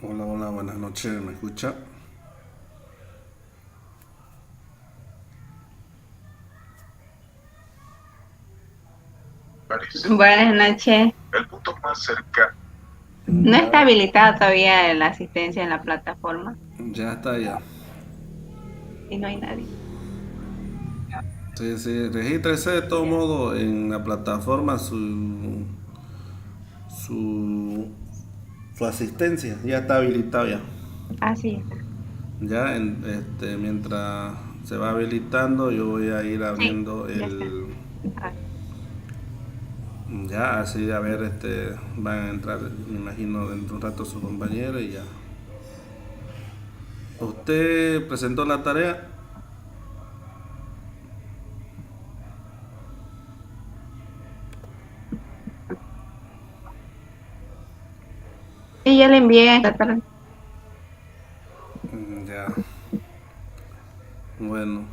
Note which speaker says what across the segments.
Speaker 1: Hola, hola, buenas noches, ¿me escucha?
Speaker 2: Buenas noches.
Speaker 1: El punto más cercano.
Speaker 2: No
Speaker 1: Ya,
Speaker 2: está habilitada todavía la asistencia en la plataforma
Speaker 1: ya está ya.
Speaker 2: y no hay nadie.
Speaker 1: Sí, sí, regístrese de todo modo en la plataforma su, su asistencia, ya está habilitado ya.
Speaker 2: Así está.
Speaker 1: Ya, mientras se va habilitando, yo voy a ir
Speaker 2: Sí,
Speaker 1: abriendo
Speaker 2: ya está.
Speaker 1: el.
Speaker 2: Ah,
Speaker 1: Ya, así a ver, van a entrar, me imagino, dentro de un rato su compañero y ya. ¿Usted presentó la tarea?
Speaker 2: sí, ya le envié esta tarde.
Speaker 1: Ya, bueno.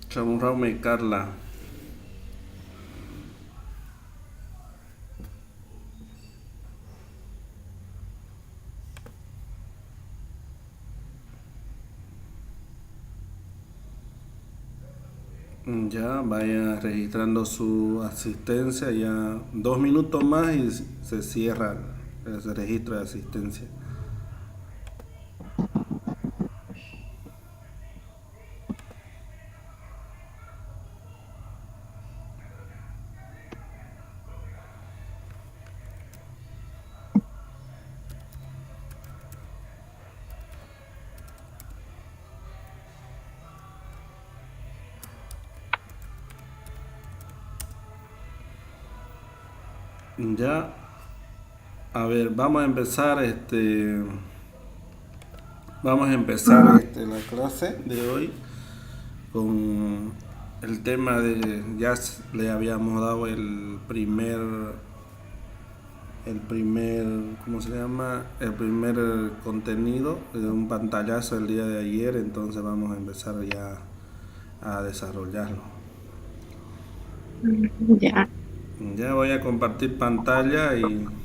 Speaker 1: Chamurraume Carla. Ya vaya registrando su asistencia, ya 2 minutos más y se cierra ese registro de asistencia. Ya, a ver, vamos a empezar la clase de hoy con el tema de, le habíamos dado el primer, ¿cómo se llama? El primer contenido, un pantallazo el día de ayer, entonces vamos a empezar ya a desarrollarlo.
Speaker 2: Ya.
Speaker 1: Ya voy a compartir pantalla y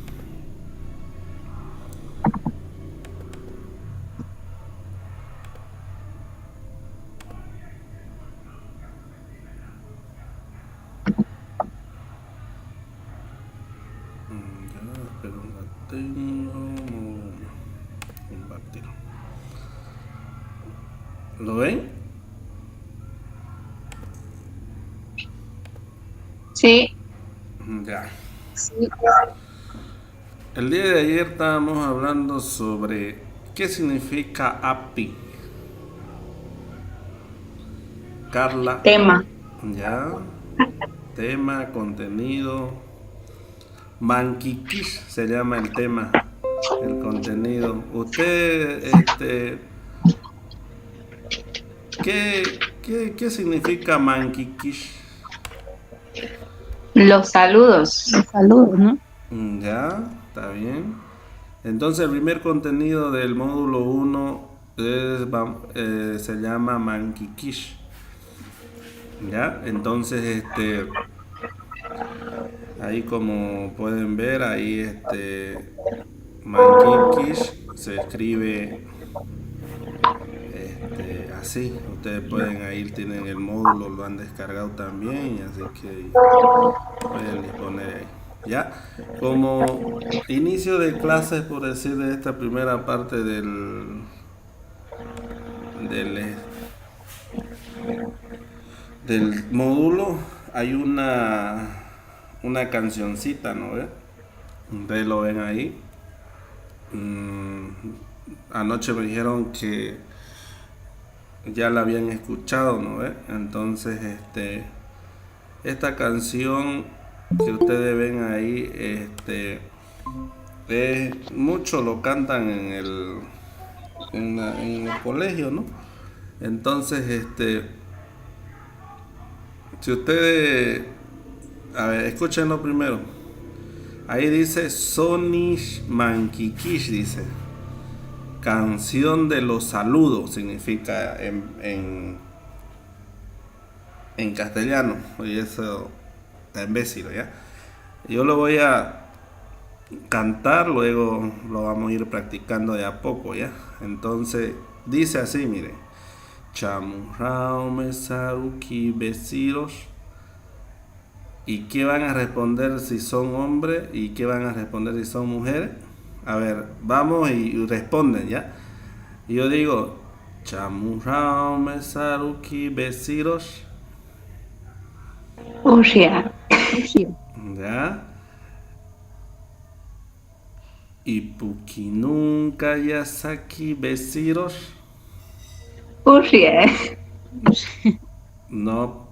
Speaker 1: ya, pero la tengo. Compartir. ¿Lo ven?
Speaker 2: Sí,
Speaker 1: Ya. El día de ayer estábamos hablando sobre qué significa API. Carla,
Speaker 2: tema.
Speaker 1: ya. Tema, contenido. Manquiquish se llama el tema, el contenido. Usted, ¿qué significa Manquiquish?
Speaker 2: Los saludos. Los saludos, ¿no?
Speaker 1: Ya, está bien. Entonces el primer contenido del módulo uno se llama Manquiquish. Ya, entonces ahí como pueden ver, ahí Manquiquish se escribe así. Ustedes pueden ahí, tienen el módulo, lo han descargado también, así que pueden disponer ahí. Ya, como inicio de clases, por decir, de esta primera parte del, del módulo, hay una cancioncita, ¿no ve? Ustedes lo ven ahí. Mm, anoche me dijeron que ya la habían escuchado, ¿no ve? Entonces, esta canción que ustedes ven ahí, mucho lo cantan en el colegio, ¿no? Entonces, si ustedes, a ver, escúchenlo primero. Ahí dice Sonish Mankikish, dice. Canción de los saludos, significa en castellano. Y eso está imbécil, ¿ya? Yo lo voy a cantar, luego lo vamos a ir practicando de a poco, ¿ya? Entonces, dice así, mire. Chamurrao mesaruki besiros. ¿Y qué van a responder si son hombres? ¿Y qué van a responder si son mujeres? A ver, vamos y responden, ¿ya? Y yo digo, Chamurrao mesaruki besiros.
Speaker 2: Ushia.
Speaker 1: ¿Ya? Y Pukinunka Yasaki besiros.
Speaker 2: Ushia.
Speaker 1: No,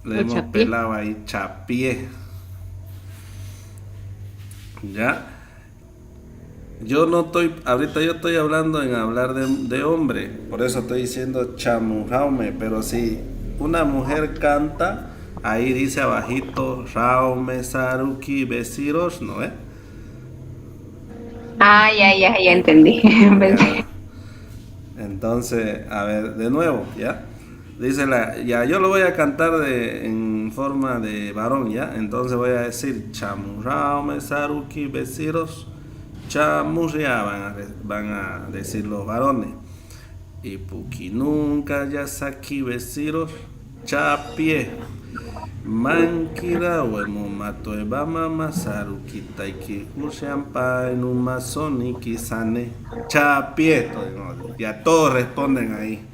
Speaker 1: le
Speaker 3: O
Speaker 1: hemos
Speaker 3: chapié.
Speaker 1: pelado ahí chapié. ¿Ya? Yo no estoy, ahorita yo estoy hablando en hablar de hombre, por eso estoy diciendo chamujaume, pero si una mujer canta, ahí dice abajito, raume saruki besiros, ¿no?
Speaker 2: Ah, ya entendí.
Speaker 1: Ya. Entonces, a ver, de nuevo, ¿ya? Dice ya yo lo voy a cantar en forma de varón, ¿ya? Entonces voy a decir chamurraume saruki besiros. Chamurria van a decir los varones. Y Puki nunca yasaki besiros. Chapie. Mankira huemo mato ebama masaru kitaiki ushampa en un masoni kisane. Chapie. Ya todos responden ahí.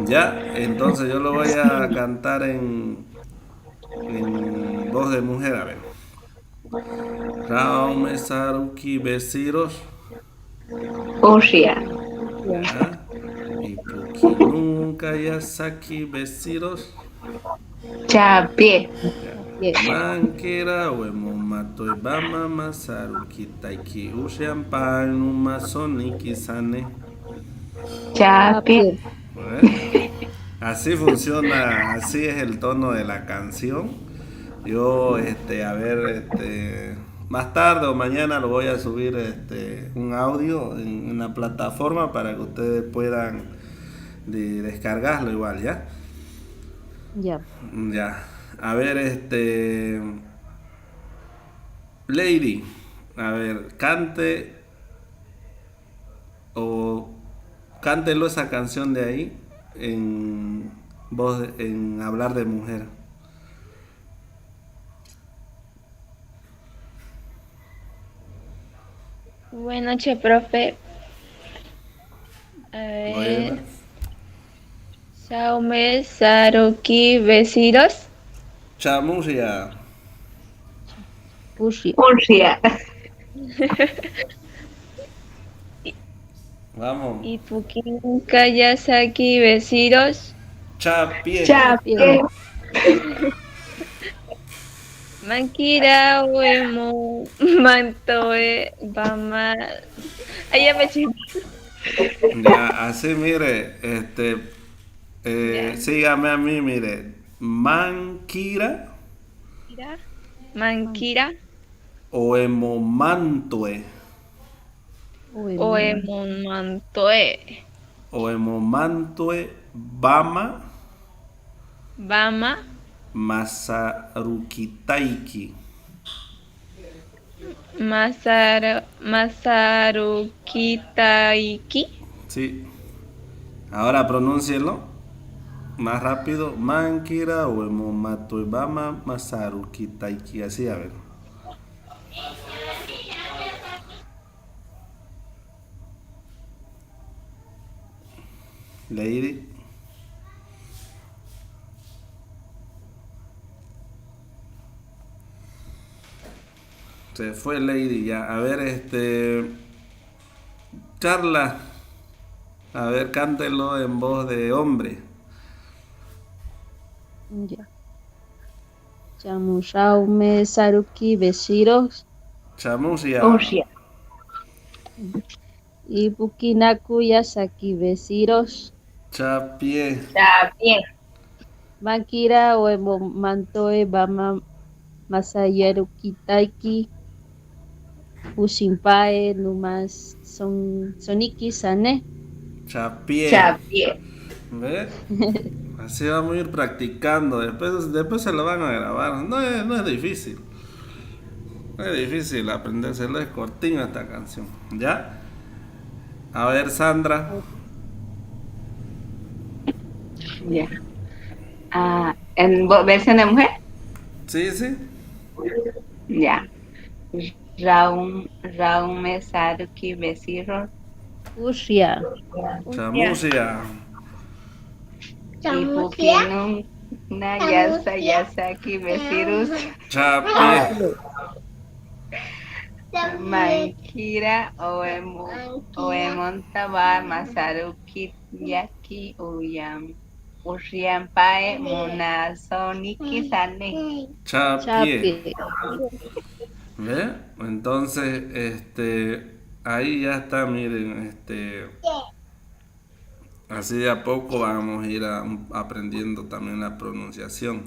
Speaker 1: Ya, entonces yo lo voy a cantar en voz de mujer, a ver. Raume saruki besiros.
Speaker 2: Ushia.
Speaker 1: ¿Ya? Y Puki nunca Yasaki besiros.
Speaker 2: Chapié.
Speaker 1: Mankera uemo mato ebama masaru kitaiki ushampa numa soniki sane.
Speaker 2: Chapié.
Speaker 1: Así funciona, así es el tono de la canción. Yo, a ver, más tarde o mañana lo voy a subir, un audio en una plataforma para que ustedes puedan descargarlo igual, ¿ya?
Speaker 3: Ya.
Speaker 1: Ya. A ver, Lady, a ver, o cántelo esa canción de ahí en voz, en hablar de mujer.
Speaker 4: Buenas noches, profe. A
Speaker 1: Buena.
Speaker 4: ver. Xiaomi Saruki Besiros.
Speaker 1: Chamusia.
Speaker 3: Ushia.
Speaker 2: Ushia.
Speaker 1: Vamos.
Speaker 4: Y Pukin Kayasaki Besiros.
Speaker 1: Chapie.
Speaker 2: Chapié.
Speaker 4: Mankira Uemo Mantoe Bama. Ay, ya me chingo.
Speaker 1: Ya, así mire,
Speaker 4: Ya.
Speaker 1: sígame a mí, mire. Mankira
Speaker 4: Mankira
Speaker 1: o emomantue.
Speaker 4: Uemo Mantoe
Speaker 1: O emomantue bama
Speaker 4: Bama
Speaker 1: masarukitaiki.
Speaker 4: Masarukitaiki.
Speaker 1: Sí. Ahora pronúncielo más rápido. Mankira o emomantue bama masarukitaiki. Así, a ver. Lady. Se fue Lady ya. A ver, Carla, a ver, cántelo en voz de hombre.
Speaker 3: Ya. Chamusaume Saruki Besiros.
Speaker 1: Chamusia.
Speaker 2: Usia.
Speaker 3: Ibukinaku Yasaki Besiros.
Speaker 1: Chapie.
Speaker 2: Está bien.
Speaker 3: Makira Uemo Mantoe Bama Masayaruki Taiki. Ushimpae Numas Soniki Sane.
Speaker 1: Chapie.
Speaker 2: Está bien.
Speaker 1: ¿Ve? Así vamos a ir practicando. Después se lo van a grabar. No es difícil. No es difícil aprendérselo. Es cortina esta canción. ¿Ya? A ver, Sandra.
Speaker 2: Ya. ¿En versión de mujer?
Speaker 1: Sí, sí.
Speaker 2: Ya. Raume Saruki Besiro.
Speaker 3: Ushia.
Speaker 1: Chamusia.
Speaker 2: Ipukinun na Yasaki Besirus.
Speaker 1: Chapie.
Speaker 2: Mankira Oemontaba Masaruki Yaki Uriampae Munasoniki Sane.
Speaker 1: Chapie.
Speaker 3: Chapi.
Speaker 1: ¿Ve? Entonces, ahí ya está, miren, así de a poco vamos a ir aprendiendo también la pronunciación.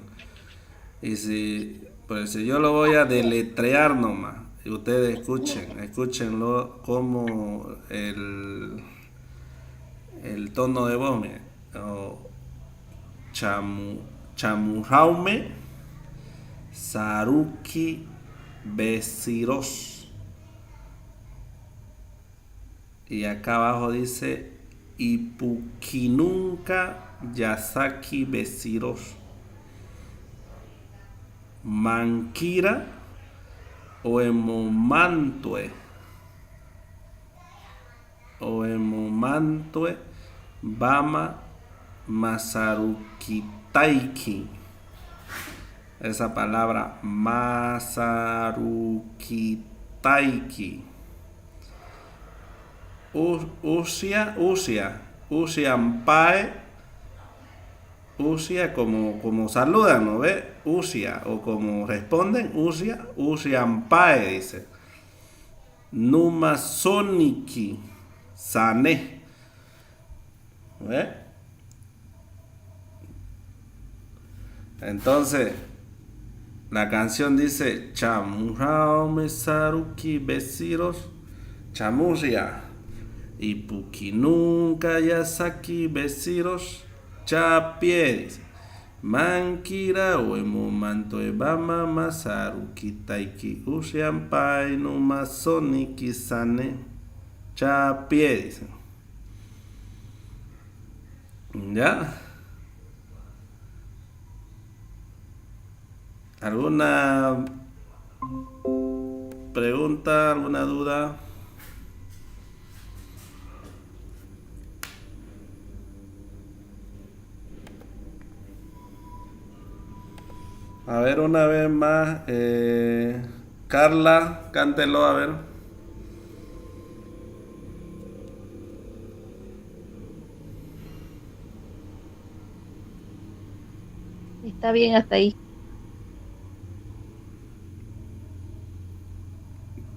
Speaker 1: Y pues si yo lo voy a deletrear nomás, y ustedes escúchenlo como el tono de voz, miren. Chamurraume Saruki Besiros. Y acá abajo dice Ipukinunka Yasaki Besiros. Mankira Oemomantue Bama Masarukitaiki. Esa palabra Masarukitaiki. Usiampae. Usia como saludan, ¿no ve? Usia, o como responden, usiampae, dice. Numa soniki, sane. ¿Ve? Entonces, la canción dice, Chamurrao mesaruki besiros, chamusia. Ipukinunka yasaki besiros, chapie, dice. Mankira uemo manto ebama masaruki taiki usiampai numa soniki sane, chapie, dice. ¿Ya? ¿Alguna pregunta, alguna duda? A ver, una vez más, Carla, cántelo, a ver.
Speaker 3: Está bien hasta ahí.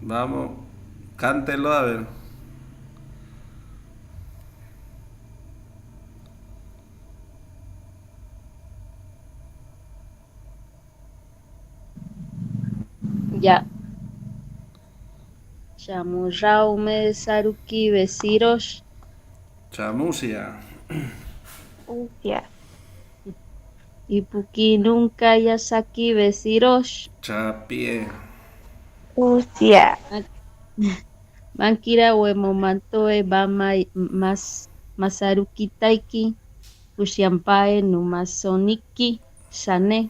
Speaker 1: Vamos, cántelo, a ver.
Speaker 3: Ya. Chamurraume Saruki Besiros.
Speaker 1: Chamusia.
Speaker 2: Usia.
Speaker 3: Ipukinunka Yasaki Besiros.
Speaker 1: Chapie.
Speaker 2: Usia.
Speaker 3: Mankira Uemo Mantoe Bama Masaruki Taiki. Ushiampae Numasoniki Sane.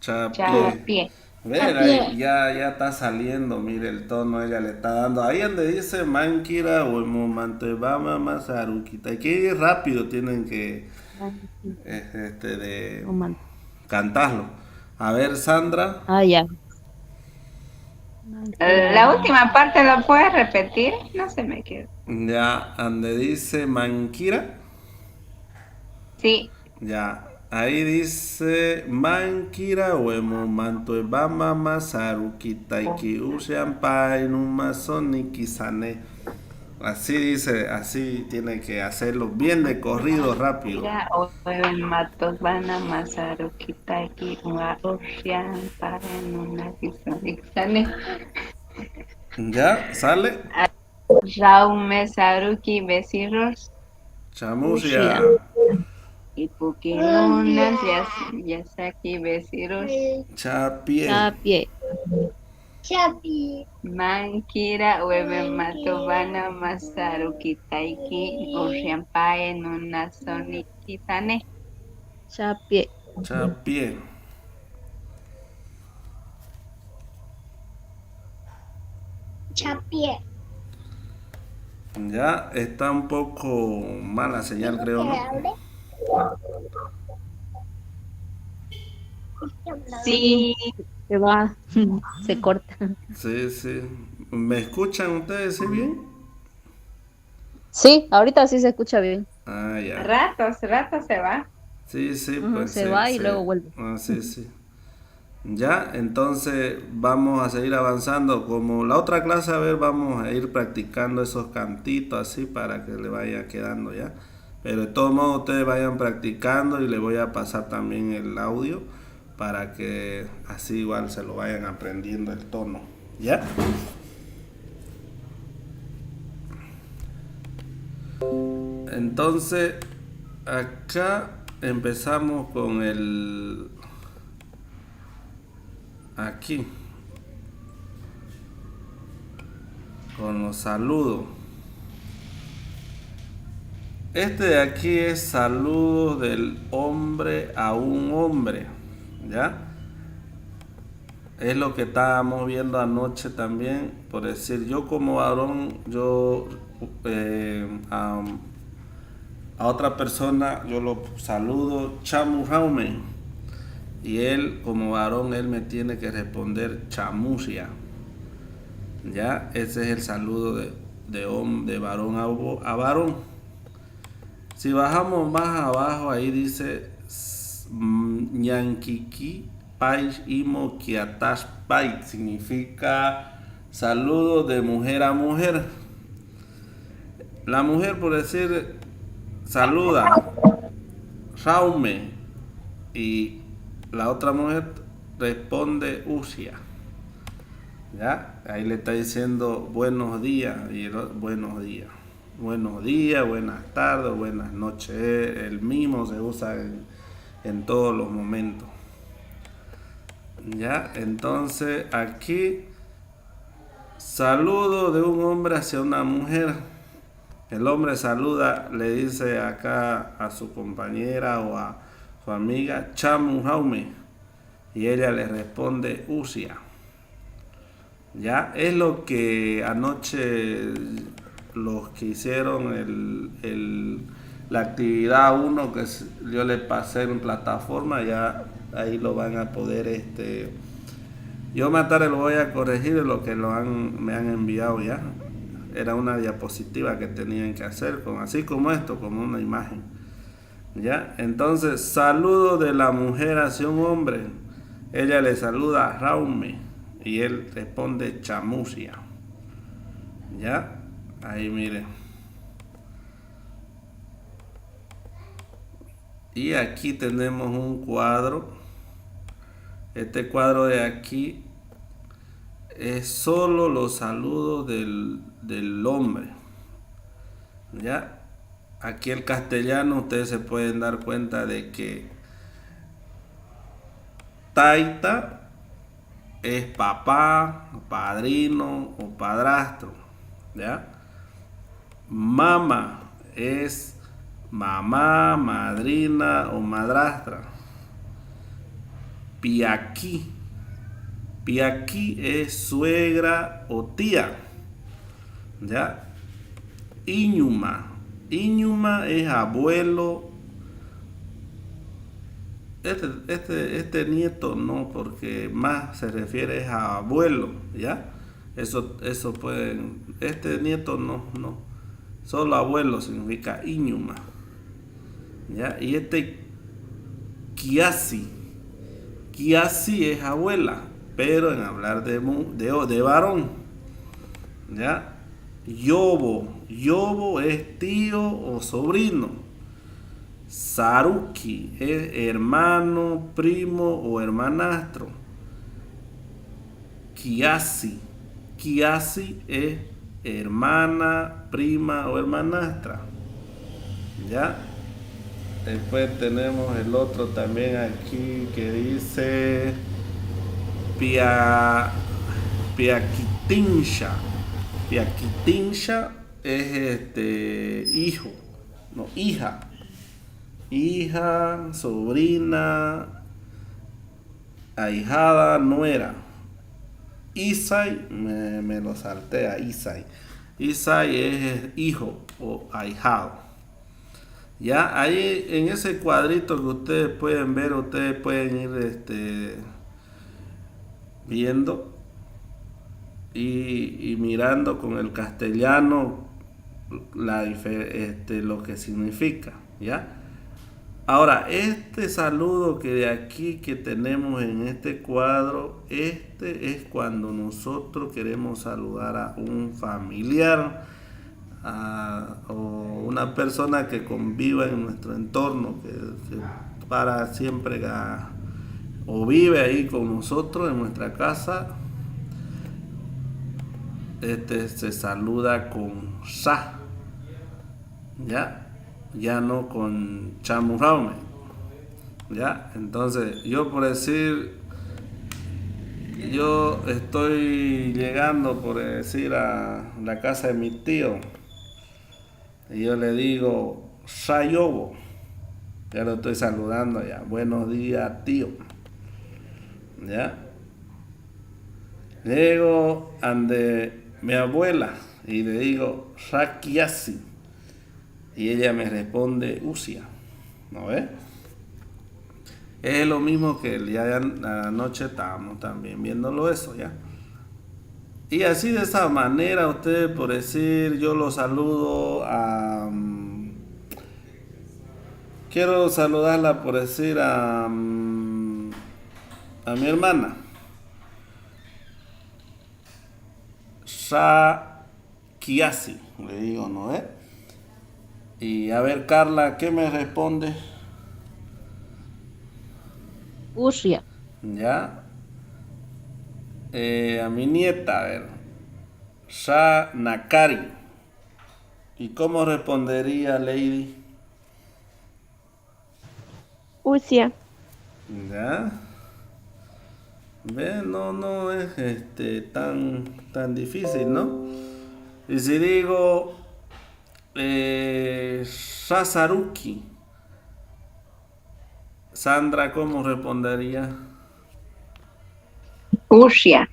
Speaker 1: Chapie. Ven, ahí, ya está saliendo, mire el tono, ella le está dando. Ahí donde dice Mankira o Mantebama Masarukita. Aquí rápido tienen que cantarlo. A ver, Sandra.
Speaker 3: Ya.
Speaker 2: La última parte la puedes repetir, no se me quedó.
Speaker 1: Ya, donde dice Mankira,
Speaker 2: Sí,
Speaker 1: ya, ahí dice Mankira huemo manto bama masaru kitaiki ushampai numa soniki sane. Así dice, así tiene que hacerlo bien de corrido, rápido.
Speaker 2: mira, oven matos van a masaru kitaki wa oshian para en una kisane.
Speaker 1: ¿Ya? ¿Sale?
Speaker 2: Raume saruki besiros
Speaker 1: Chamusia.
Speaker 2: y pukinunas yasaki besiros
Speaker 1: Chapie.
Speaker 3: Chapie.
Speaker 2: mankira oven matos van a masaru kitaki oshian para en una soniki kisane.
Speaker 3: Chapie.
Speaker 1: Chapie.
Speaker 3: Chapie.
Speaker 1: Ya, está un poco mala señal, creo, ¿no?
Speaker 2: Sí,
Speaker 3: Se va, se corta.
Speaker 1: Sí, sí. ¿Me escuchan ustedes, sí, bien?
Speaker 3: Sí, ahorita sí se escucha bien.
Speaker 1: Ah, ya.
Speaker 2: ratos se va.
Speaker 1: Sí, sí,
Speaker 3: Ujú,
Speaker 1: pues
Speaker 3: se va y luego vuelve.
Speaker 1: Ah, sí, sí. Ya, entonces vamos a seguir avanzando. Como la otra clase, a ver, vamos a ir practicando esos cantitos así para que le vaya quedando ya. Pero de todos modos ustedes vayan practicando y le voy a pasar también el audio para que así igual se lo vayan aprendiendo el tono. ¿Ya? Entonces, acá empezamos con el... Aquí. Con los saludos. Este de aquí es saludo del hombre a un hombre. ¿Ya? Es lo que estábamos viendo anoche también. Por decir, yo como varón, yo a otra persona yo lo saludo chamu jaume, y él como varón él me tiene que responder chamusia. Ya, ese es el saludo de varón a varón. Si bajamos más abajo, ahí dice ñanquiqui pais imo kiatash pait, significa saludo de mujer a mujer. La mujer, por decir, saluda Raume y la otra mujer responde Usia. ¿Ya? Ahí le está diciendo buenos días y buenos días. Buenos días, buenas tardes, buenas noches. El mismo se usa en todos los momentos. ¿Ya? Entonces aquí saludo de un hombre hacia una mujer. El hombre saluda, le dice acá a su compañera o a su amiga chamu jaume, y ella le responde Usia. Ya, es lo que anoche los que hicieron la actividad 1 que yo les pasé en plataforma, ya ahí lo van a poder, yo más tarde lo voy a corregir de lo que me han enviado ya. Era una diapositiva que tenían que hacer, así como esto, como una imagen. Ya, entonces, saludo de la mujer hacia un hombre. Ella le saluda Raume y él responde chamusia. Ya, ahí miren. Y aquí tenemos un cuadro. Este cuadro de aquí es solo los saludos del hombre. Ya, aquí el castellano ustedes se pueden dar cuenta de que taita es papá, padrino o padrastro. ¿Ya? Mama es mamá, madrina o madrastra. Piaqui es suegra o tía. ¿Ya? Iñuma es abuelo. Este nieto no, porque más se refiere a abuelo, ¿ya? Eso pueden, este nieto no, solo abuelo significa iñuma, ¿ya? Y este kiasi es abuela, pero en hablar de varón, ¿ya? Yobo es tío o sobrino. Saruki es hermano, primo o hermanastro. Kiasi es hermana, prima o hermanastra. ¿Ya? Después tenemos el otro también aquí que dice Piakitinsha. Piakitinsha es hijo, no, hija, sobrina, ahijada, nuera. Isai, me lo salté a Isai. Isai es hijo o ahijado. Ya, ahí en ese cuadrito que ustedes pueden ver, ustedes pueden ir viendo y mirando con el castellano lo que significa, ¿ya? Ahora, este saludo que de aquí que tenemos en este cuadro, es cuando nosotros queremos saludar a un familiar o una persona que conviva en nuestro entorno, que para siempre o vive ahí con nosotros en nuestra casa. Se saluda con sa, ya no con chamurraume, ya. Entonces yo, por decir, yo estoy llegando, por decir, a la casa de mi tío y yo le digo sayobo, ya lo estoy saludando, ya, buenos días tío, ya. Llego ante mi abuela y le digo Rakiasi y ella me responde Usia, ¿no ves? Es lo mismo que el día de anoche estábamos también viéndolo eso, ¿ya? Y así, de esa manera, ustedes, por decir, yo los saludo quiero saludarla, por decir, a mi hermana Kiasi, le digo, ¿no es? Y a ver, Carla, ¿qué me responde?
Speaker 3: Ushia.
Speaker 1: Ya. A mi nieta, a ver, Nakari. ¿Y cómo respondería Lady?
Speaker 4: Usia.
Speaker 1: Ya. ¿Ve? No es tan difícil, ¿no? Y si digo Sasaruki, Sandra, ¿cómo respondería?
Speaker 2: Ushia.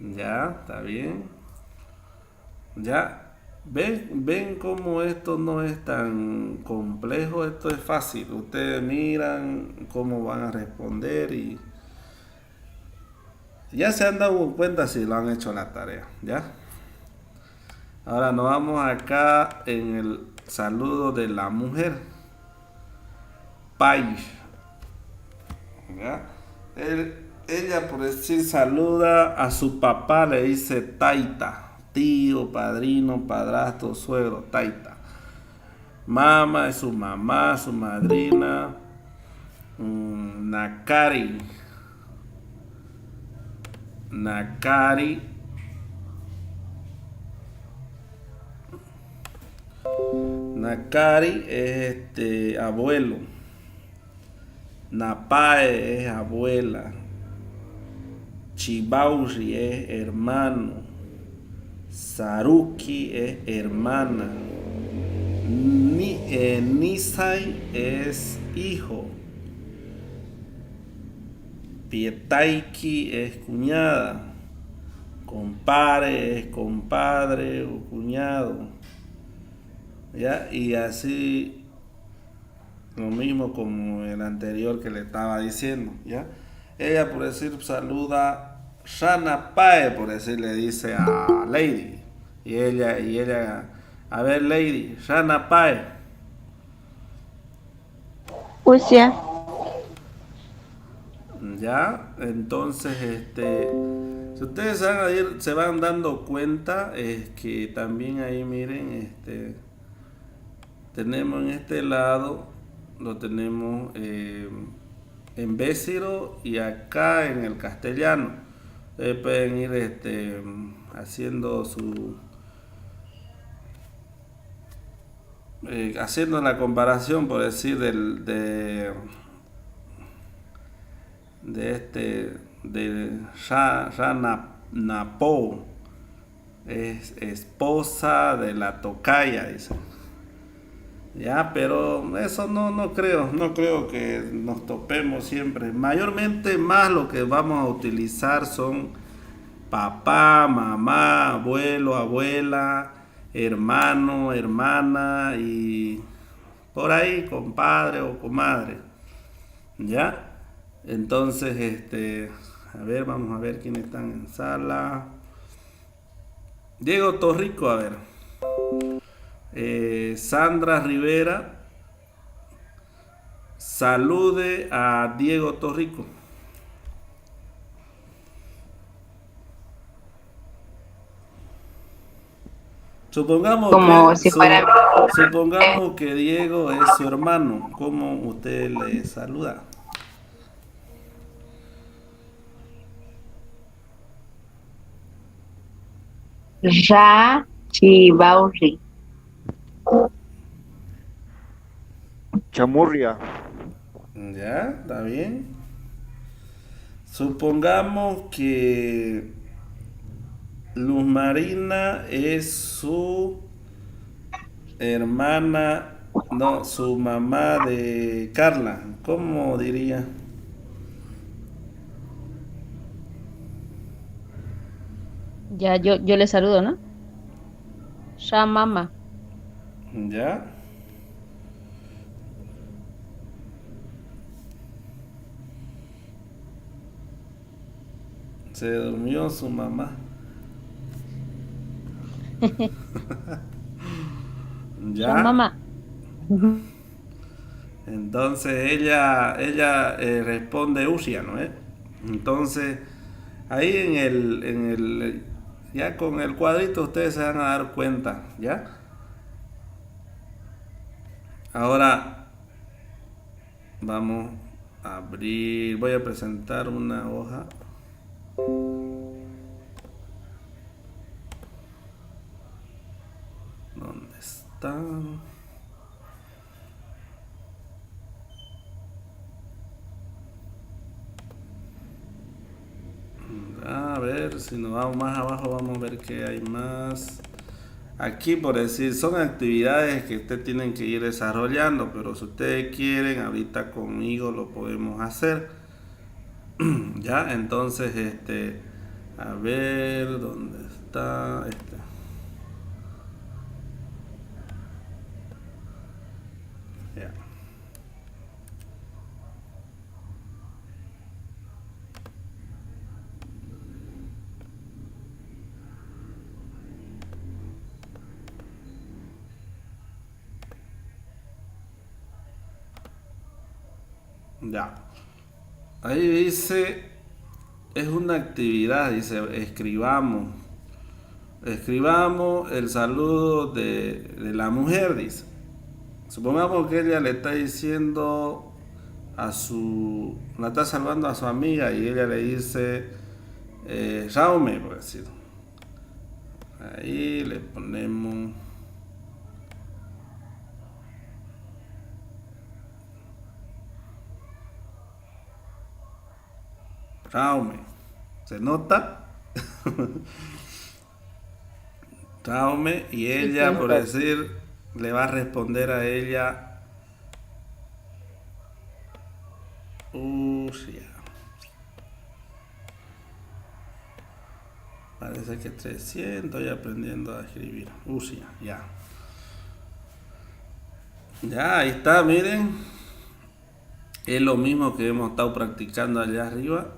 Speaker 1: Ya, está bien. Ya. ¿Ven cómo esto no es tan complejo? Esto es fácil. Ustedes miran cómo van a responder y ya se han dado cuenta si lo han hecho la tarea, ¿ya? Ahora nos vamos acá en el saludo de la mujer. Pai. ¿Ya? Ella, por decir, saluda a su papá, le dice taita. Tío, padrino, padrastro, suegro, taita. Mama es su mamá, su madrina. Nakari. Nakari es abuelo. Napae es abuela. Chibauri es hermano. Saruki es hermana. Nisai es hijo. Pietaiki es cuñada. Compare es compadre o cuñado. ¿Ya? Y así, lo mismo como el anterior que le estaba diciendo, ¿ya? Ella, por decir, saluda Shana Pae, por decirle, dice a Lady. Y ella, a ver, Lady, Shana Pae.
Speaker 3: Usia.
Speaker 1: Ya, entonces, si ustedes se van dando cuenta, es que también ahí miren, tenemos en este lado, lo tenemos en Béciro y acá en el castellano. Ustedes pueden ir haciendo haciendo la comparación, por decir, de Napo, es esposa de la tocaya, dice. Ya, pero eso no creo que nos topemos siempre. Mayormente más lo que vamos a utilizar son papá, mamá, abuelo, abuela, hermano, hermana y por ahí compadre o comadre. ¿Ya? Entonces, a ver, vamos a ver quiénes están en sala. Diego Torrico, a ver. Sandra Rivera, salude a Diego Torrico. Supongamos
Speaker 2: Como
Speaker 1: que,
Speaker 2: si fuera
Speaker 1: supongamos que Diego es su hermano. ¿Cómo usted le saluda?
Speaker 2: Ra Chibauri.
Speaker 5: Chamurria.
Speaker 1: Ya, está bien. Supongamos que Luz Marina es su hermana, no, su mamá de Carla. ¿Cómo diría?
Speaker 3: Ya yo le saludo, ¿no? Shamama.
Speaker 1: ¿Ya? Se durmió su mamá. ¿Ya?
Speaker 3: Shamama.
Speaker 1: Entonces ella responde Usia, ¿no? Entonces, ahí ya con el cuadrito ustedes se van a dar cuenta, ¿ya? Ahora vamos a abrir, voy a presentar una hoja. ¿Dónde está? A ver, si nos vamos más abajo vamos a ver que hay más. Aquí por decir, son actividades que ustedes tienen que ir desarrollando, pero si ustedes quieren, ahorita conmigo lo podemos hacer. Ya, entonces, a ver, ¿dónde está? Ya. Ya. Ahí dice, es una actividad, dice, escribamos. Escribamos el saludo de la mujer, dice. Supongamos que ella le está diciendo la está saludando a su amiga y ella le dice, Jaume, por decir. Ahí le ponemos Jaume. ¿Se nota? Jaume, y ella, por decir, le va a responder a ella Usia. Parece que 300, estoy aprendiendo a escribir. Usia, ya. Ya, ahí está, miren. Es lo mismo que hemos estado practicando allá arriba.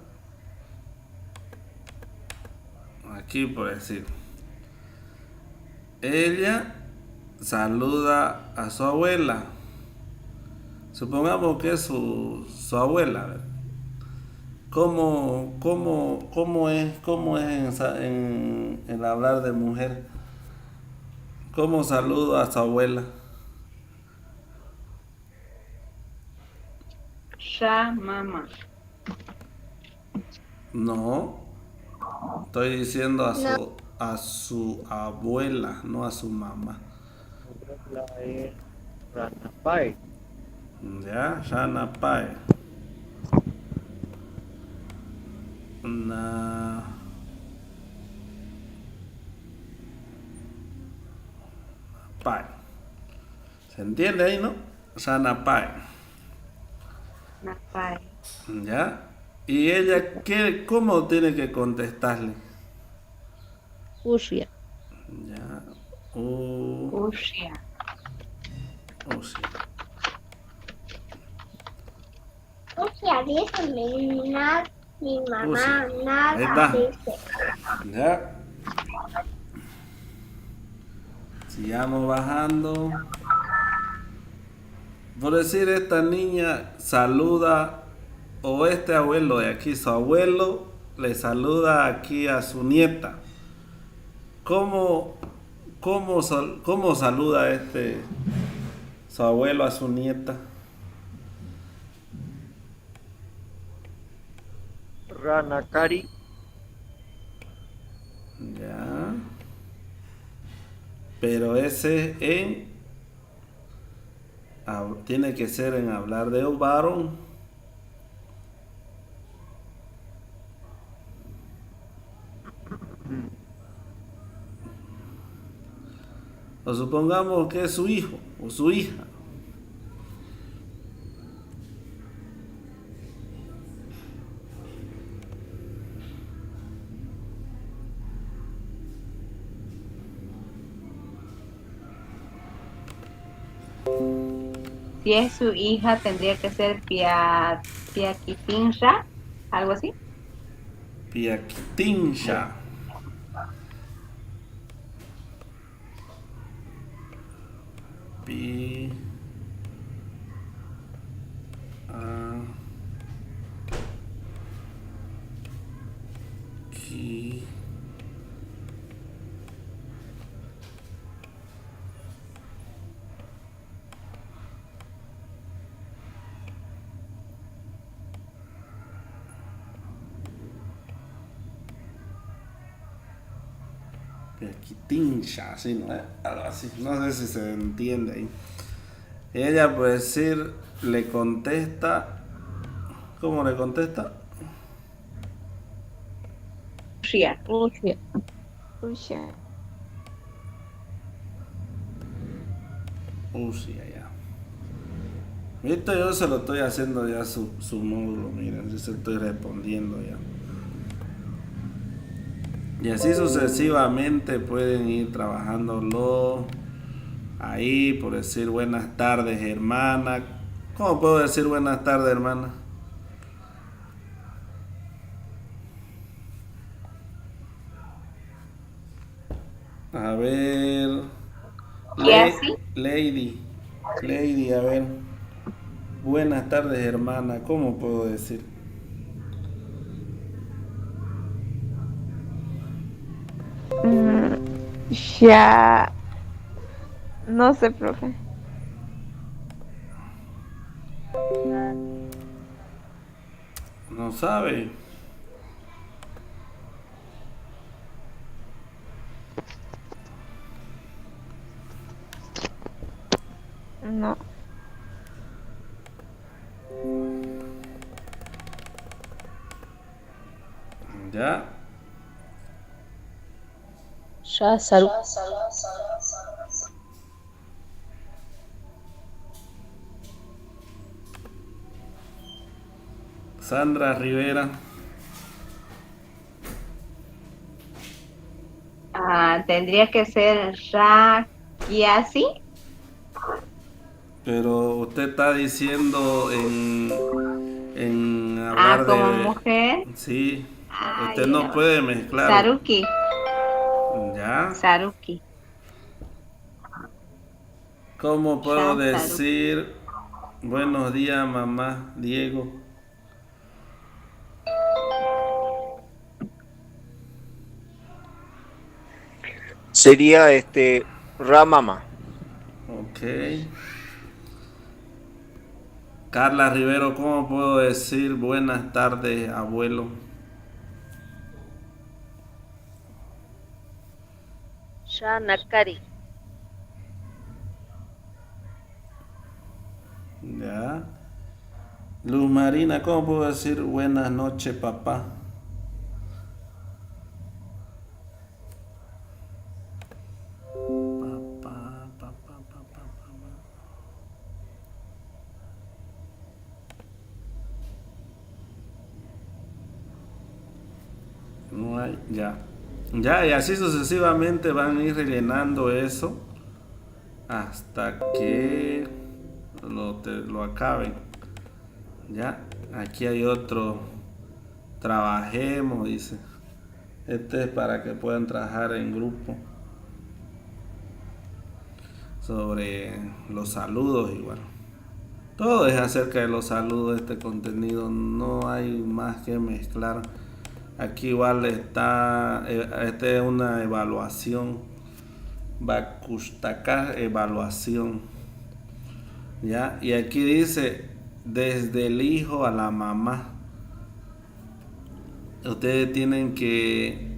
Speaker 1: aquí por decir, ella saluda a su abuela. Supongamos que es su abuela, ¿verdad? ¿Cómo es en el hablar de mujer? ¿Cómo saluda a su abuela?
Speaker 2: Sha mama.
Speaker 1: No, estoy diciendo a su abuela, no a su mamá.
Speaker 5: La es Ranapai.
Speaker 1: Ya, Shana Pai. Na Pai. ¿Se entiende ahí, no? Shana Pai.
Speaker 2: Napai.
Speaker 1: ¿Ya? ¿Y ella cómo tiene que contestarle?
Speaker 3: Ushia.
Speaker 1: Ya.
Speaker 2: Ushia.
Speaker 1: Sí.
Speaker 6: Hostia, dice mi mamá,
Speaker 1: Ahí
Speaker 6: nada
Speaker 1: está.
Speaker 6: dice.
Speaker 1: Ya. Sigamos bajando. Por decir, esta niña saluda, o este abuelo de aquí, su abuelo, le saluda aquí a su nieta. ¿Cómo saluda su abuelo a su nieta?
Speaker 5: Ranakari.
Speaker 1: Ya. Pero ese tiene que ser en hablar de un varón. O supongamos que es su hijo o su hija.
Speaker 2: Si es su hija, tendría que ser Piaquitinra, algo así.
Speaker 1: Piaquitincha. Pi. Qui. Piaquitincha, así, ¿no? Algo así. No sé si se entiende ahí. Ella, puede decir, le contesta. ¿Cómo le contesta?
Speaker 2: Ushia.
Speaker 3: Ushia.
Speaker 6: Hostia.
Speaker 1: Sí, ya. Esto yo se lo estoy haciendo ya su módulo, miren, yo se estoy respondiendo ya. Y así sucesivamente pueden ir trabajándolo ahí, por decir buenas tardes, hermana. ¿Cómo puedo decir buenas tardes, hermana? A ver.
Speaker 2: ¿Qué así?
Speaker 1: Lady, a ver. Buenas tardes, hermana. ¿Cómo puedo decir?
Speaker 4: Ya. No sé, profe.
Speaker 1: No sabe.
Speaker 4: No.
Speaker 1: Ya.
Speaker 3: Ya saru.
Speaker 1: Sandra Rivera.
Speaker 2: Tendría que ser Rakiasi.
Speaker 1: Pero usted está diciendo en hablar
Speaker 2: Como
Speaker 1: de...
Speaker 2: mujer.
Speaker 1: Sí.
Speaker 2: Ay,
Speaker 1: Usted no puede mezclar.
Speaker 2: Saruki.
Speaker 1: ¿Ya?
Speaker 2: Saruki.
Speaker 1: ¿Cómo puedo
Speaker 2: Ya,
Speaker 1: decir buenos días, mamá, Diego?
Speaker 5: Sería Ramama.
Speaker 1: Ok. Carla Rivero, ¿cómo puedo decir buenas tardes, abuelo?
Speaker 3: Shanakari.
Speaker 1: Ya. Luz Marina, ¿cómo puedo decir buenas noches, papá? Papá, papá, papá, papá. No hay, ya. Ya, y así sucesivamente van a ir rellenando eso hasta que lo acaben. Ya, aquí hay otro. Trabajemos, dice. Este es para que puedan trabajar en grupo. Sobre los saludos igual. Todo es acerca de los saludos, este contenido. No hay más que mezclar. Aquí igual está, esta es una evaluación. Bakustaka evaluación. ¿Ya? Y aquí dice, desde el hijo a la mamá. Ustedes tienen que,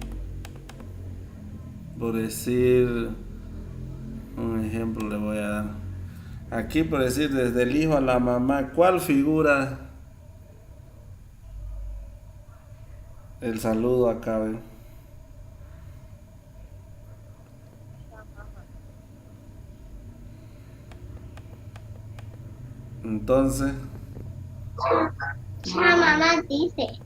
Speaker 1: por decir, un ejemplo le voy a dar. Aquí por decir, desde el hijo a la mamá, ¿cuál figura el saludo acá? ¿Ven? Entonces,
Speaker 6: Ya mamá dice.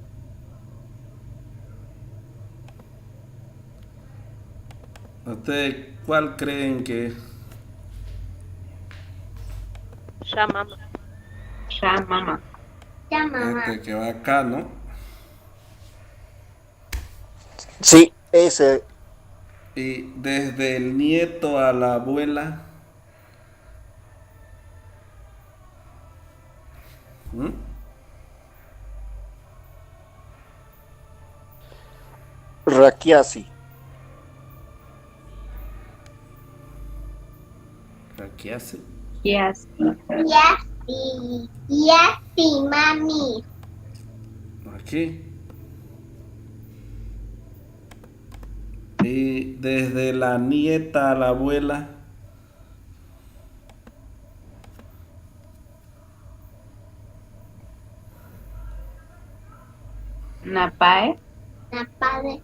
Speaker 1: ¿ustedes cuál creen que es?
Speaker 3: Shamama.
Speaker 2: Shamama.
Speaker 6: Ya mamá.
Speaker 1: Este que va acá, ¿no?
Speaker 5: Sí, ese.
Speaker 1: Y desde el nieto a la abuela. ¿Mm?
Speaker 5: Rakiasi.
Speaker 1: ¿Qué hace?
Speaker 2: Yes.
Speaker 6: Ya sí, mami.
Speaker 1: Aquí. Y desde la nieta a la abuela.
Speaker 2: Napae.
Speaker 6: Napade.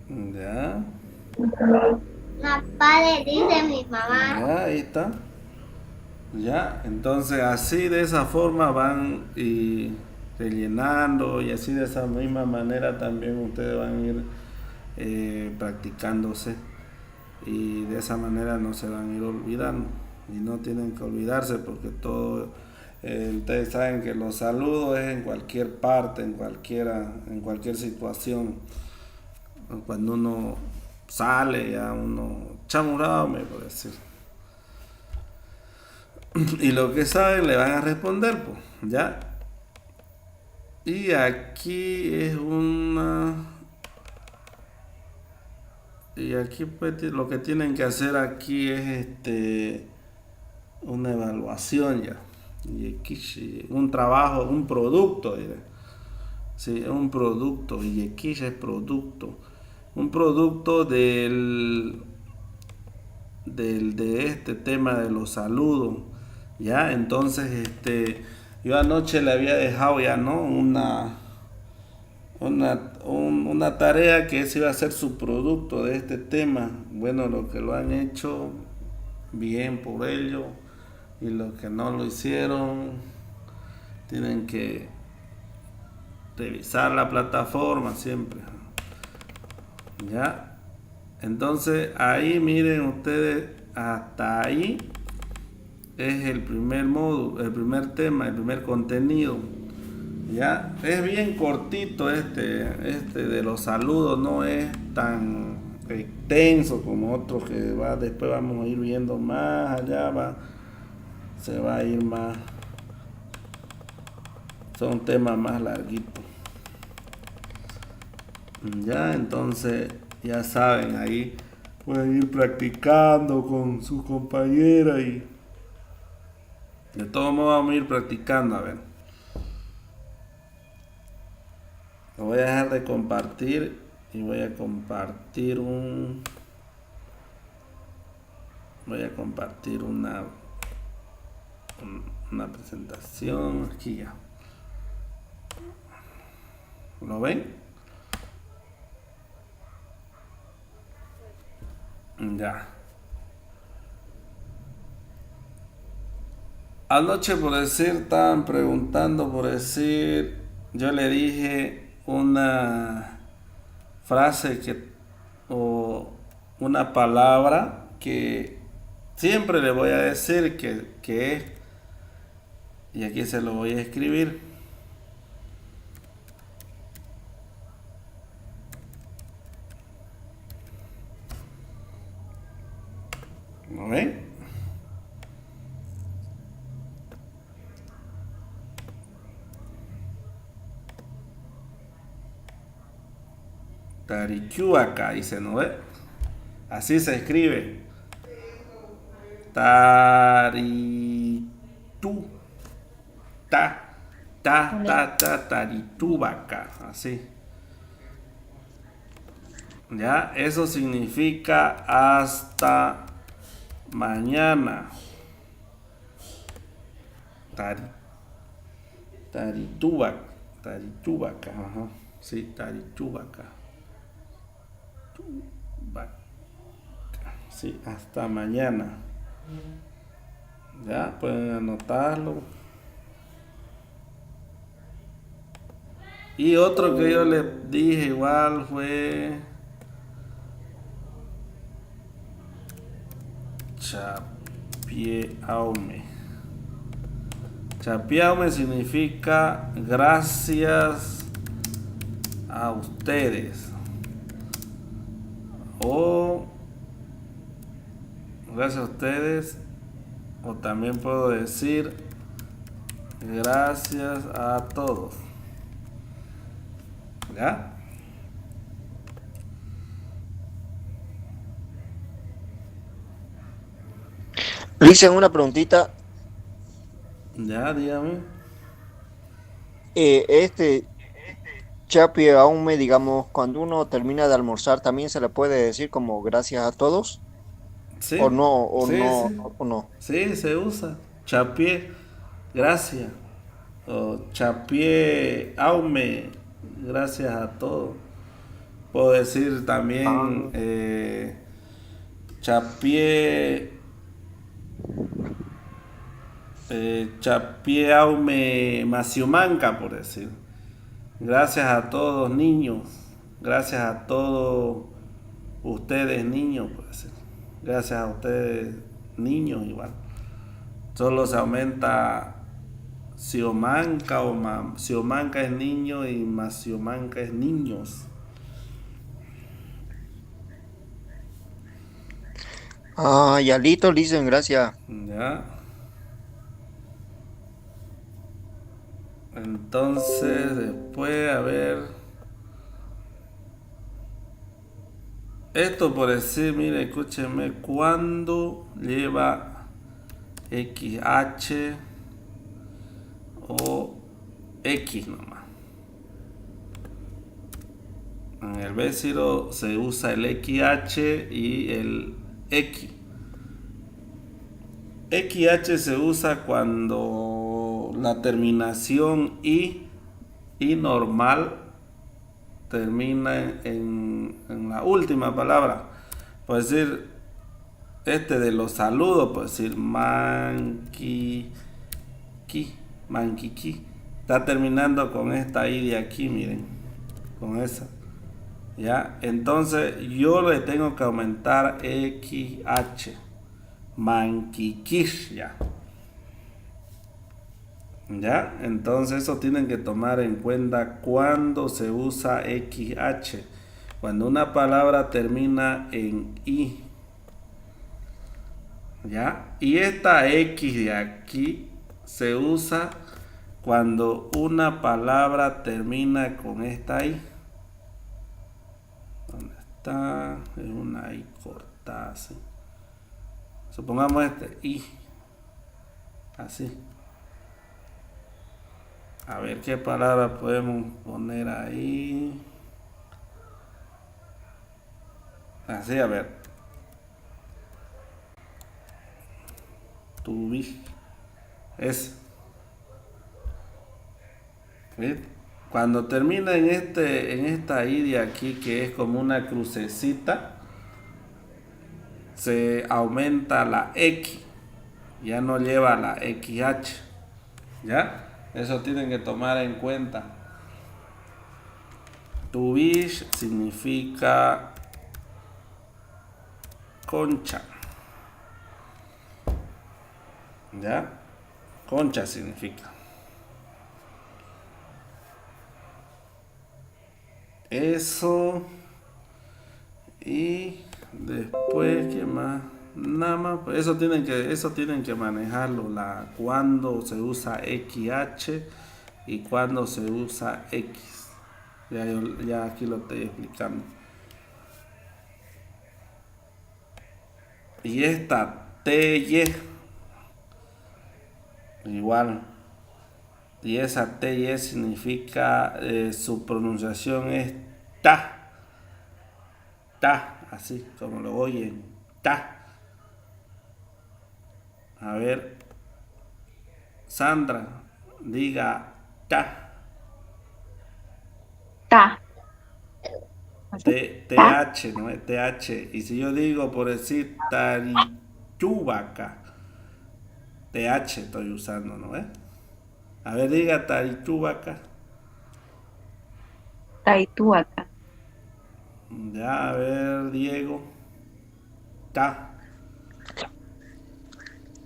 Speaker 1: Ya.
Speaker 6: Napade dice mi mamá.
Speaker 1: Ya, ahí está. Ya, entonces así de esa forma van y rellenando y así de esa misma manera también ustedes van a ir practicándose y de esa manera no se van a ir olvidando y no tienen que olvidarse porque todo, ustedes saben que los saludos es en cualquier parte, en cualquier situación. Cuando uno sale ya uno chamurado me puede decir. Y lo que saben le van a responder, pues, ¿ya? Y aquí es una... Y aquí pues lo que tienen que hacer aquí es una evaluación ya. Y aquí un trabajo, un producto, diré. Sí, es un producto. Y aquí es producto. Un producto de este tema de los saludos. Ya, entonces yo anoche le había dejado ya, ¿no? Una tarea que ese iba a ser su producto de este tema. Bueno, los que lo han hecho, bien por ello. Y los que no lo hicieron, tienen que revisar la plataforma siempre. Ya. Entonces, ahí miren ustedes, hasta ahí es el primer módulo, el primer tema, el primer contenido. Ya, es bien cortito este de los saludos, no es tan extenso como otro que va, después vamos a ir viendo más allá, se va a ir más, son temas más larguitos. Ya, entonces ya saben, ahí pueden ir practicando con sus compañeras y de todos modos vamos a ir practicando. A ver, lo voy a dejar de compartir y voy a compartir una presentación aquí ya. ¿Lo ven? Ya. Anoche, por decir, estaban preguntando, por decir, yo le dije una frase o una palabra que siempre le voy a decir que es, y aquí se lo voy a escribir. ¿Lo ven? Tarichuaca, dice, ¿no ve? Así se escribe. Taritu. Taritubaca. Así. Ya, eso significa hasta mañana. Taritubaca. Ajá. Sí, Taritubaca. Sí, hasta mañana. Ya, pueden anotarlo. Y otro que yo le dije igual fue Chapiaume. Chapiaume significa gracias a ustedes. O gracias a ustedes, o también puedo decir gracias a todos. ¿Ya?
Speaker 5: Le hice una preguntita.
Speaker 1: Ya, dígame.
Speaker 5: Chapi Aume, digamos, cuando uno termina de almorzar, también se le puede decir como gracias a todos,
Speaker 1: Sí,
Speaker 5: o no, o
Speaker 1: sí,
Speaker 5: no,
Speaker 1: sí.
Speaker 5: o no.
Speaker 1: Sí, se usa. Chapié, gracias. O chapié, aume, gracias a todos. Puedo decir también chapié, chapié, aume, maciomanca, por decir. Gracias a todos, niños. Gracias a todos ustedes, niños, por decir. Gracias a ustedes, niños, igual. Solo se aumenta Siomanca Siomanca es niño y Maciomanca es niños.
Speaker 5: Ah, ya listo, le dicen gracias.
Speaker 1: Ya. Entonces, después, a ver. Esto por decir, mire, escúcheme, cuando lleva XH o X nomás. En el Béciro se usa el XH y el X. XH se usa cuando la terminación I normal termina en la última palabra. Por decir, de los saludos, por decir manquiqui, manquiqui. Está terminando con esta I de aquí, miren, con esa. ¿Ya? Entonces yo le tengo que aumentar XH. Manquiquish, ya. ¿Ya? Entonces eso tienen que tomar en cuenta cuando se usa XH. Cuando una palabra termina en I, ¿ya? Y esta X de aquí se usa cuando una palabra termina con esta I. ¿Dónde está? Es una I cortada, así. Supongamos este I. Así. A ver qué palabra podemos poner ahí. Así, a ver. Tuvi. Es. ¿Ves? Cuando termina en esta I de aquí, que es como una crucecita, se aumenta la X. Ya no lleva la XH. ¿Ya? Eso tienen que tomar en cuenta. Tuvish significa concha. ¿Ya? Concha significa. Eso. Y después, ¿qué más? Nada más, pues eso tienen que manejarlo, cuando se usa XH y cuando se usa X. Ya aquí lo estoy explicando. Y esta TY igual. Y esa TY significa, su pronunciación es ta. Ta, así como lo oyen. Ta. A ver, Sandra, diga ta.
Speaker 4: Ta.
Speaker 1: TH, ¿no es TH? Y si yo digo por decir tarichubaca, TH estoy usando, ¿no es? A ver, diga tarichubaca.
Speaker 4: Taituaca.
Speaker 1: Ya, a ver, Diego. Ta.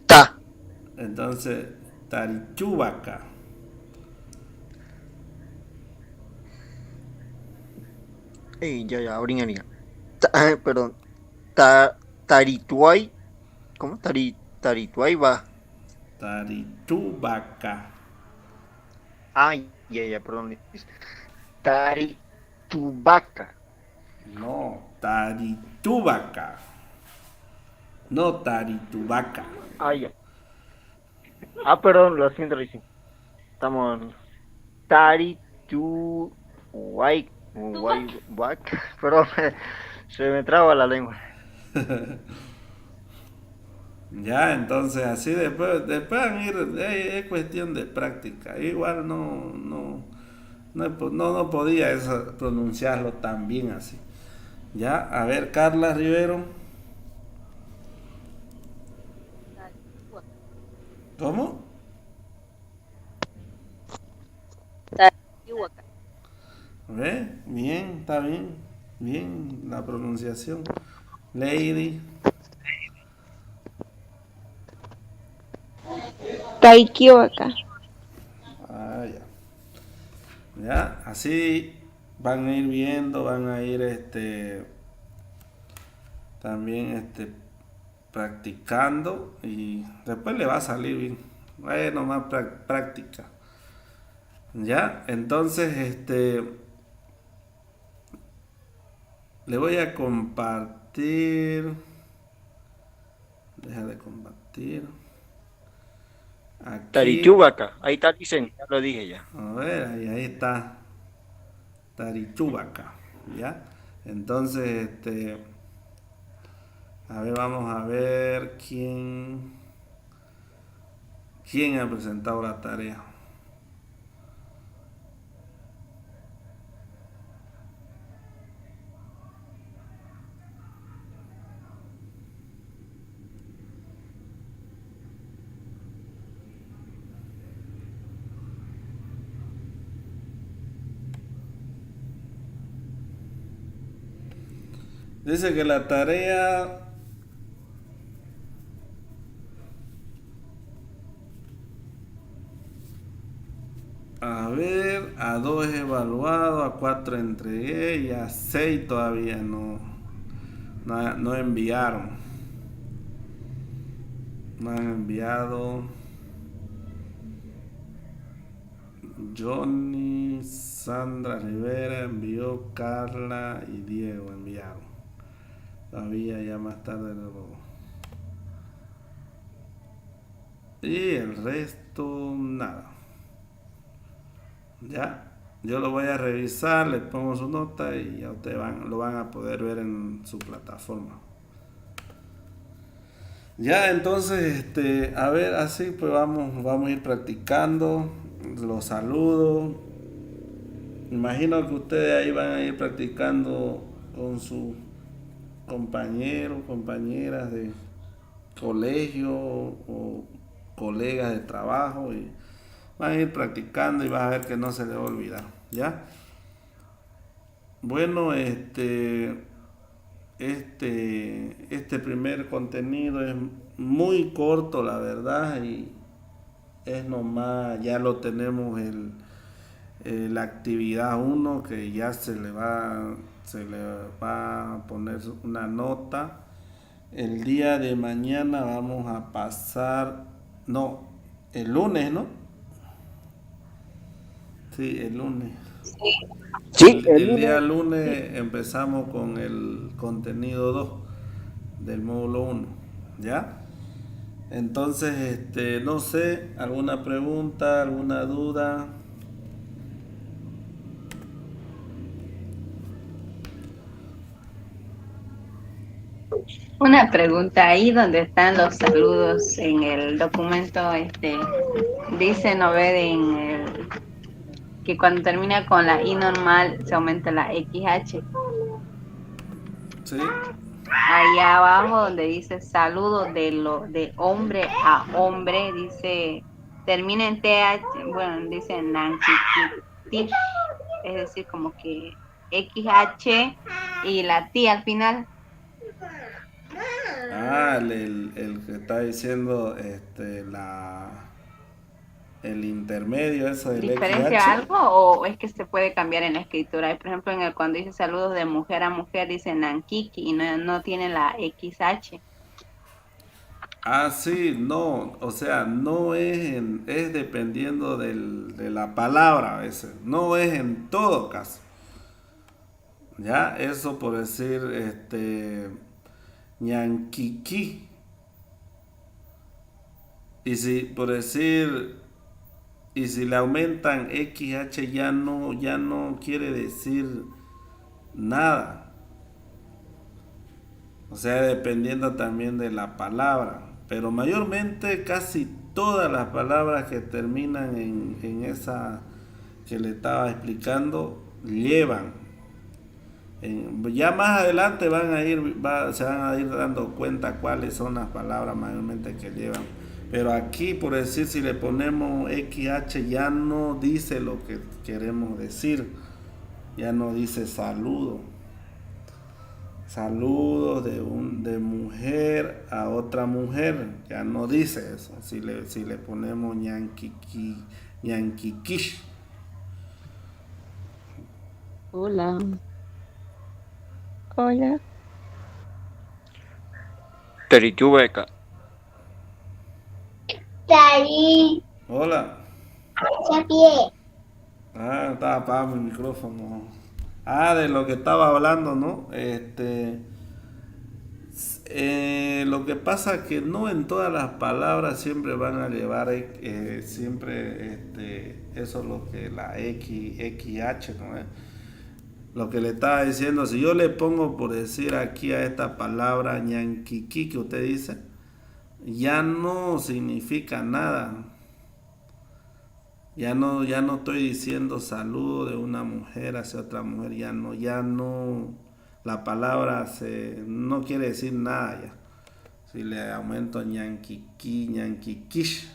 Speaker 5: Ta.
Speaker 1: Entonces, tarichubaca.
Speaker 5: Ya, abrín. Perdón. Tarituay. ¿Cómo? Tarituay va.
Speaker 1: Tarichubaca.
Speaker 5: Perdón. Taritubaca.
Speaker 1: No, taritubaca. No taritubaca.
Speaker 5: Ya. Perdón, lo siento, Ricky. Estamos. Tarituay. Perdón, se me traba la lengua.
Speaker 1: Ya, entonces así después van a ir, es cuestión de práctica. Igual no podía pronunciarlo tan bien así. Ya, a ver, Carla Rivero. ¿Cómo?
Speaker 3: Tarihuaca.
Speaker 1: ¿Ve? Bien, está bien. Bien la pronunciación. Lady.
Speaker 4: Taikiwaka.
Speaker 1: Ya. Ya, así van a ir viendo, van a ir también practicando y después le va a salir bien. Bueno, más práctica. Ya, entonces le voy a compartir. Deja de compartir. Aquí.
Speaker 5: Tarichubaca. Ahí está, dicen. Ya lo dije ya.
Speaker 1: A ver, ahí está. Tarichubaca. ¿Ya? Entonces, a ver, vamos a ver quién ha presentado la tarea. Dice que la tarea A ver, a 2 he evaluado, a 4 entregué y a 6 todavía no enviaron. No han enviado. Johnny, Sandra Rivera envió, Carla y Diego enviaron. Todavía ya más tarde y el resto nada. Ya, yo lo voy a revisar, les pongo su nota y ya ustedes lo van a poder ver en su plataforma. Ya, entonces, a ver, así pues vamos a ir practicando. Los saludos. Imagino que ustedes ahí van a ir practicando con sus compañeros, compañeras de colegio o colegas de trabajo y van a ir practicando y vas a ver que no se les va a olvidar. ¿Ya? Bueno, este primer contenido es muy corto, la verdad, y es nomás, ya lo tenemos la actividad 1 que ya se le va a poner una nota. El día de mañana vamos a pasar, no, el lunes, ¿no? Sí, el lunes.
Speaker 5: Sí,
Speaker 1: El día lunes empezamos con el contenido 2 del módulo 1, ¿ya? Entonces, no sé, alguna pregunta, alguna duda.
Speaker 2: Una pregunta ahí donde están los saludos en el documento, dice, no ve que cuando termina con la I normal se aumenta la XH.
Speaker 1: Sí.
Speaker 2: Allá abajo donde dice saludos de hombre a hombre, dice, termina en TH, bueno, dice Nanchiquitich, es decir, como que XH y la T al final.
Speaker 1: Ah, el que está diciendo el intermedio, eso del
Speaker 2: ¿Diferencia
Speaker 1: XH.
Speaker 2: algo o es que se puede cambiar en la escritura? Por ejemplo, cuando dice saludos de mujer a mujer, dice Nankiki y no tiene la XH.
Speaker 1: Ah, sí, no, o sea, no es dependiendo de la palabra a veces, no es en todo caso. Ya, eso por decir, ñanquiqui. Y si, por decir, y si le aumentan XH ya no quiere decir nada. O sea, dependiendo también de la palabra. Pero mayormente casi todas las palabras que terminan en esa que le estaba explicando llevan. Ya más adelante se van a ir dando cuenta cuáles son las palabras mayormente que llevan. Pero aquí, por decir, si le ponemos XH, ya no dice lo que queremos decir. Ya no dice saludo. Saludos de mujer a otra mujer. Ya no dice eso. Si le ponemos ñanquiquish.
Speaker 4: Hola. Hola.
Speaker 5: Terichubeca.
Speaker 6: Tari,
Speaker 1: Hola.
Speaker 6: Xavier,
Speaker 1: Estaba apagado mi micrófono. De lo que estaba hablando, ¿no? Lo que pasa es que no en todas las palabras siempre van a llevar siempre eso es lo que la XH, ¿no? Lo que le estaba diciendo, si yo le pongo por decir aquí a esta palabra ñanquiqui que usted dice, ya no significa nada. Ya no estoy diciendo saludo de una mujer hacia otra mujer, ya no, la palabra no quiere decir nada ya. Si le aumento ñanquiqui, ñanquiquish.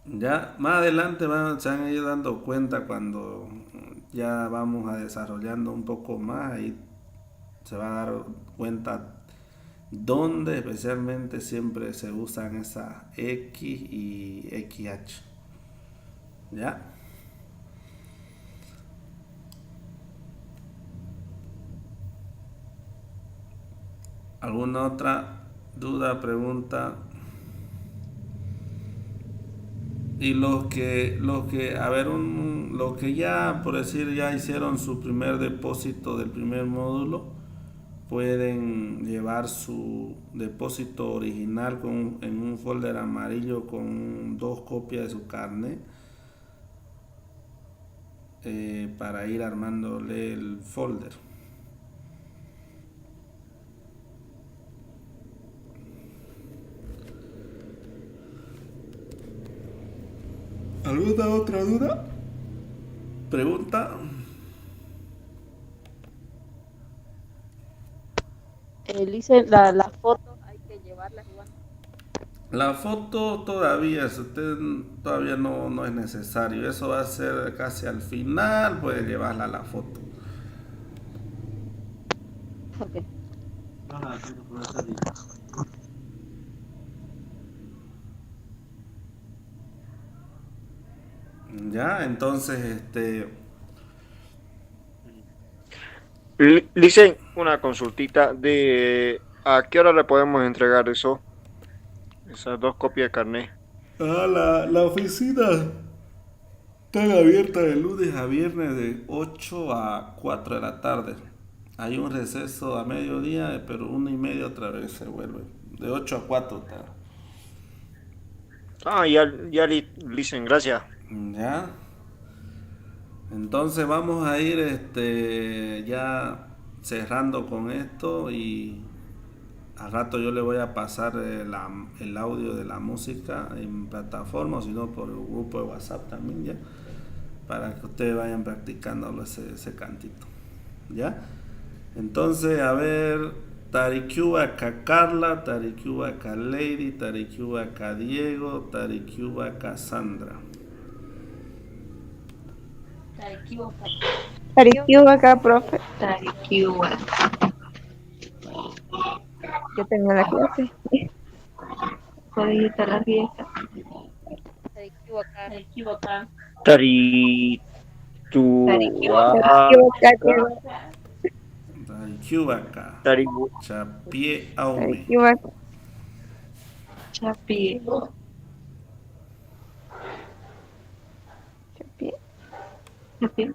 Speaker 1: Ya más adelante se van a ir dando cuenta cuando ya vamos a desarrollando un poco más, ahí se va a dar cuenta donde especialmente siempre se usan esas X y XH. ¿Ya? ¿Alguna otra duda, pregunta? Y a ver, los que ya, por decir, ya hicieron su primer depósito del primer módulo, pueden llevar su depósito original en un folder amarillo con 2 copias de su carnet para ir armándole el folder. ¿Alguna otra duda? ¿Pregunta?
Speaker 3: Dice las fotos hay que llevarlas igual.
Speaker 1: La foto todavía, si usted todavía no es necesario. Eso va a ser casi al final, puede llevarla la foto.
Speaker 3: Ok.
Speaker 1: Ya, entonces,
Speaker 5: Licen, una consultita de ¿a qué hora le podemos entregar eso? Esas 2 copias de carnet.
Speaker 1: la oficina está abierta de lunes a viernes de 8 a 4 de la tarde. Hay un receso a mediodía, pero 1:30 otra vez se vuelve. De 8 a 4 está.
Speaker 5: Licen, gracias.
Speaker 1: Ya. Entonces vamos a ir ya cerrando con esto y al rato yo le voy a pasar el audio de la música en plataforma, o si no por el grupo de WhatsApp también, ya, para que ustedes vayan practicando ese cantito. ¿Ya? Entonces, a ver, Tarikyubaka Carla, Tarikyubaka Lady, Tarikyubaka Diego, Tarikyubaka Sandra.
Speaker 4: Tarikiwa acá, profe.
Speaker 2: Tarikiwa.
Speaker 4: Yo tengo la clase.
Speaker 2: Puede a la vieja.
Speaker 3: Equivocar.
Speaker 5: Tari tu
Speaker 4: Tarikiwa acá, Diego.
Speaker 1: Tarikyubaka
Speaker 5: Tari
Speaker 1: Chapie Aume.
Speaker 4: Tarikiwa acá.
Speaker 2: Chapi.
Speaker 4: Chapi.
Speaker 2: Chapi.